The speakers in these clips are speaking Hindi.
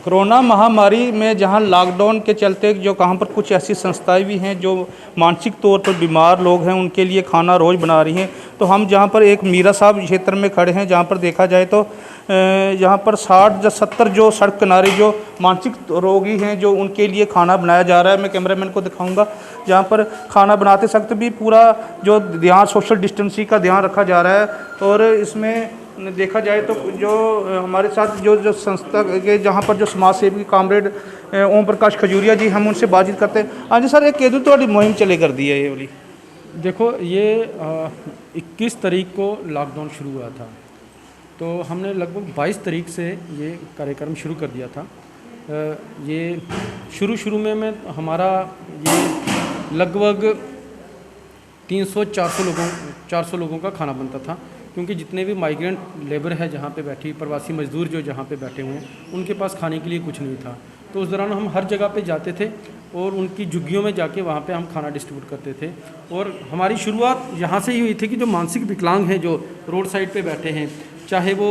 कोरोना महामारी में जहां लॉकडाउन के चलते जो कहां पर कुछ ऐसी संस्थाएं भी हैं जो मानसिक तौर पर बीमार लोग हैं उनके लिए खाना रोज़ बना रही हैं। तो हम जहां पर एक मीरा साहब क्षेत्र में खड़े हैं जहां पर देखा जाए तो यहाँ पर 60 या 70 जो सड़क किनारे जो मानसिक रोगी हैं जो उनके लिए खाना बनाया जा रहा है। मैं कैमरामैन को दिखाऊंगा जहाँ पर खाना बनाते वक्त भी पूरा जो ध्यान सोशल डिस्टेंसिंग का ध्यान रखा जा रहा है। और इसमें देखा जाए तो जो हमारे साथ जो संस्था के जहाँ पर जो समाज सेवी कामरेड ओम प्रकाश खजूरिया जी, हम उनसे बातचीत करते हैं। हाँ जी सर, एक केदू तो मुहिम चले कर दी है ये वाली। देखो, ये 21 तारीख को लॉकडाउन शुरू हुआ था, तो हमने लगभग 22 तारीख से ये कार्यक्रम शुरू कर दिया था। ये शुरू में हमारा ये लगभग 300-400 लोगों का खाना बनता था, क्योंकि जितने भी माइग्रेंट लेबर है जहाँ पे बैठी, प्रवासी मजदूर जो जहाँ पे बैठे हुए हैं, उनके पास खाने के लिए कुछ नहीं था। तो उस दौरान हम हर जगह पे जाते थे और उनकी झुग्गियों में जाके वहाँ पे हम खाना डिस्ट्रीब्यूट करते थे। और हमारी शुरुआत यहाँ से ही हुई थी कि जो मानसिक विकलांग हैं जो रोड साइड पे बैठे हैं, चाहे वो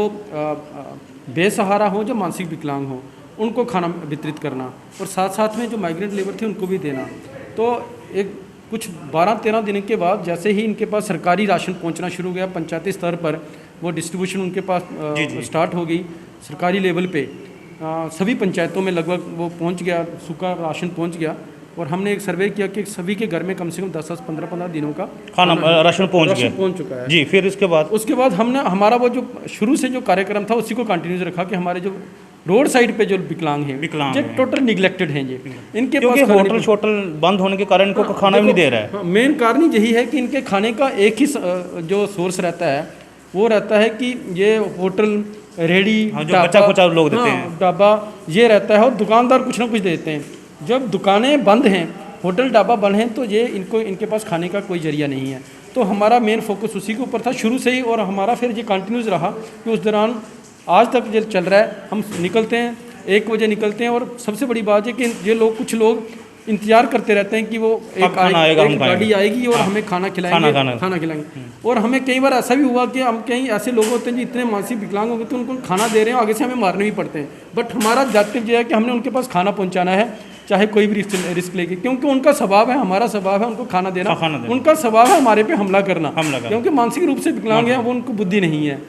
बेसहारा हो या मानसिक विकलांग हो, उनको खाना वितरित करना और साथ साथ में जो माइग्रेंट लेबर थे उनको भी देना। तो एक कुछ 12-13 दिन के बाद जैसे ही इनके पास सरकारी राशन पहुंचना शुरू हो गया, पंचायती स्तर पर वो डिस्ट्रीब्यूशन उनके पास स्टार्ट हो गई। सरकारी लेवल पे सभी पंचायतों में लगभग वो पहुंच गया, सूखा राशन पहुंच गया। और हमने एक सर्वे किया कि सभी के घर में कम से कम 10-10, 15-15 दिनों का खाना राशन पहुंच चुका है जी। फिर उसके बाद हमने हमारा वो जो शुरू से जो कार्यक्रम था उसी को कंटिन्यूस रखा कि हमारे जो रोड साइड पे जो विकलांग हैं जो टोटल निगलेक्टेड हैं, ये इनके पास होटल बंद होने के कारण इनको खाना भी नहीं दे रहा है। मेन कारण यही है कि इनके खाने का एक ही जो सोर्स रहता है वो रहता है कि ये होटल, रेडी, जो बचा खुचा लोग देते हैं, ढाबा ये रहता है और दुकानदार कुछ ना कुछ देते हैं। जब दुकानें बंद हैं, होटल ढाबा बंद हैं, तो ये इनके पास खाने का कोई जरिया नहीं है। तो हमारा मेन फोकस उसी के ऊपर था शुरू से ही, और हमारा फिर ये कंटिन्यूस रहा कि उस दौरान आज तक ये चल रहा है। हम निकलते हैं 1 बजे निकलते हैं, और सबसे बड़ी बात है कि कुछ लोग इंतजार करते रहते हैं कि वो एक गाड़ी आएगी और हमें खाना खिलाएंगे। और हमें कई बार ऐसा भी हुआ कि हम कहीं ऐसे लोग होते हैं जो इतने मानसिक विकलांग हो गए तो उनको खाना दे रहे हैं, आगे से हमें मारने भी पड़ते हैं। बट हमारा ऑब्जेक्टिव ये है कि हमने उनके पास खाना पहुँचाना है, चाहे कोई भी रिस्क लेके, क्योंकि उनका स्वभाव है, हमारा स्वभाव है उनको खाना देना, उनका स्वभाव है हमारे पे हमला करना, क्योंकि मानसिक रूप से विकलांग है, वो उनको बुद्धि नहीं है,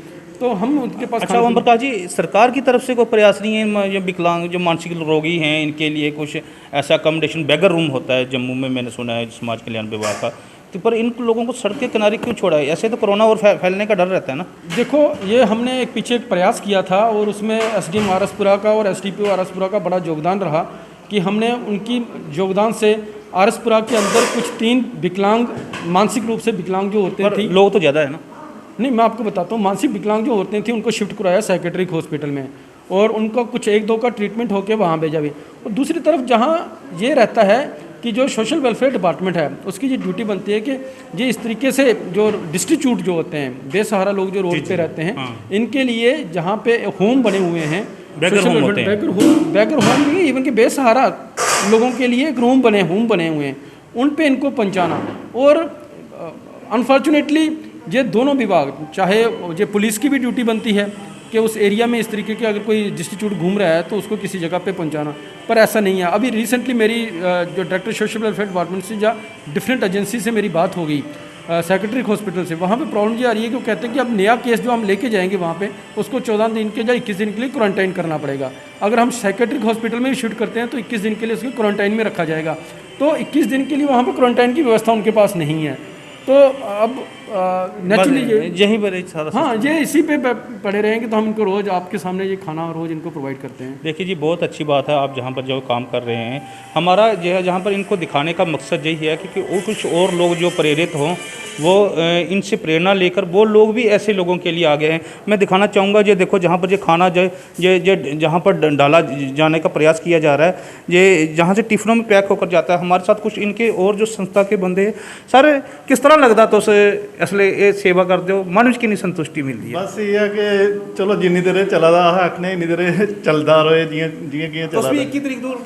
तो हम उनके पास। अच्छा ओम प्रकाश जी, सरकार की तरफ से कोई प्रयास नहीं है ये विकलांग जो मानसिक रोगी हैं इनके लिए कुछ ऐसा अकोमोडेशन, बेगर रूम होता है जम्मू में, मैंने सुना है समाज कल्याण विभाग का, तो पर इन लोगों को सड़क के किनारे क्यों छोड़ा है? ऐसे तो कोरोना और फैलने का डर रहता है ना। देखो, ये हमने एक पीछे एक प्रयास किया था और उसमें SDM आरसपुरा का और SDPO आरसपुरा का बड़ा योगदान रहा कि हमने उनकी योगदान से आरसपुरा के अंदर कुछ 3 विकलांग, मानसिक रूप से विकलांग जो होते थे, लोग तो ज़्यादा है ना। नहीं, मैं आपको बताता हूँ, मानसिक विकलांग जो औरतें थी उनको शिफ्ट कराया साइकेट्रिक हॉस्पिटल में, और उनका कुछ 1-2 का ट्रीटमेंट होकर वहाँ भेजा भी। और दूसरी तरफ जहाँ ये रहता है कि जो सोशल वेलफेयर डिपार्टमेंट है उसकी ये ड्यूटी बनती है कि ये इस तरीके से जो डिस्ट्रीब्यूट जो होते हैं, बेसहारा लोग जो रोड पे रहते हैं, इनके लिए जहाँ पे होम बने हुए हैं, बेगर होम भी, इवन के बेसहारा लोगों के लिए एक होम बने हुए हैं, उन पे इनको पहुँचाना। और अनफॉर्चुनेटली ये दोनों विभाग, चाहे ये पुलिस की भी ड्यूटी बनती है कि उस एरिया में इस तरीके के अगर कोई डिस्ट्रीब्यूट घूम रहा है तो उसको किसी जगह पे पहुंचाना, पर ऐसा नहीं है। अभी रिसेंटली मेरी जो डायरेक्टर सोशल वेलफेयर डिपार्टमेंट से या डिफरेंट एजेंसी से मेरी बात हो गई साइकेट्रिक हॉस्पिटल से। वहाँ पे प्रॉब्लम ये आ रही है कि वो कहते हैं कि अब नया केस जो हम लेके जाएंगे वहाँ पे उसको 14 दिन के या 21 दिन के लिए क्वारंटाइन करना पड़ेगा। अगर हम साइकेट्रिक हॉस्पिटल में भी शिफ्ट करते हैं तो 21 दिन के लिए उसको क्वारंटाइन में रखा जाएगा। तो 21 दिन के लिए वहाँ पर क्वारंटाइन की व्यवस्था उनके पास नहीं है। तो अब नेचुरली यही बड़े सारा, हाँ, ये इसी पे पड़े रहेंगे, तो हम इनको रोज़ आपके सामने ये खाना रोज़ इनको प्रोवाइड करते हैं। देखिए जी, बहुत अच्छी बात है आप जहाँ पर जो काम कर रहे हैं। हमारा जो है जहाँ पर इनको दिखाने का मकसद यही है कि वो कुछ और लोग जो प्रेरित हों, वो इनसे प्रेरणा लेकर वो लोग भी ऐसे लोगों के लिए आगे हैं। मैं दिखाना चाहूँगा, ये देखो जहाँ पर ये खाना जहाँ पर डाला जाने का प्रयास किया जा रहा है, ये जहाँ से टिफिनों में पैक होकर जाता है। हमारे साथ कुछ इनके और जो संस्था के बंदे हैं। सर, किस तरह लगता तो असले ये सेवा करते हो, मन की नहीं संतुष्टि मिलती है? बस ये है कि चलो जिन्नी देर चला दा आखने इन्नी देर चलता रहे, जियां चला। 21 तरीक दूर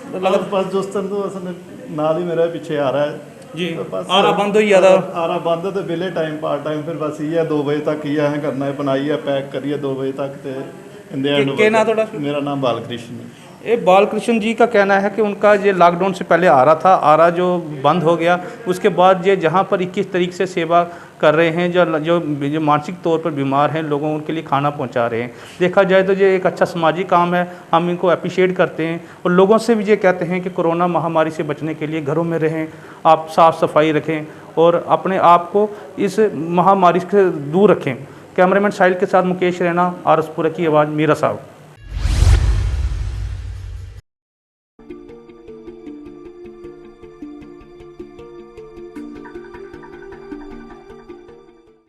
बस दोस्तन तो असल नाल ही मेरा पीछे आ रहा है जी। आरा बंद हो जाता, आरा बंद तो वेले टाइम पार्ट टाइम, फिर बस ये 2 बजे तक ही है करना है, बनाइए पैक करिए 2 बजे तक। तो क्या नाम थोड़ा? मेरा नाम बालकृष्ण है। ये बालकृष्ण जी का कहना है कि उनका ये लॉकडाउन से पहले आ रहा था, आ रहा जो बंद हो गया, उसके बाद ये जहाँ पर 21 तरीके से सेवा कर रहे हैं, जो मानसिक तौर पर बीमार हैं लोगों उनके लिए खाना पहुंचा रहे हैं। देखा जाए तो ये एक अच्छा सामाजिक काम है, हम इनको अप्रिशिएट करते हैं और लोगों से भी ये कहते हैं कि कोरोना महामारी से बचने के लिए घरों में रहें, आप साफ़ सफाई रखें और अपने आप को इस महामारी से दूर रखें। कैमरामैन साहिल के साथ मुकेश रैना, आरएसपुरा की आवाज़, मीरा साहब।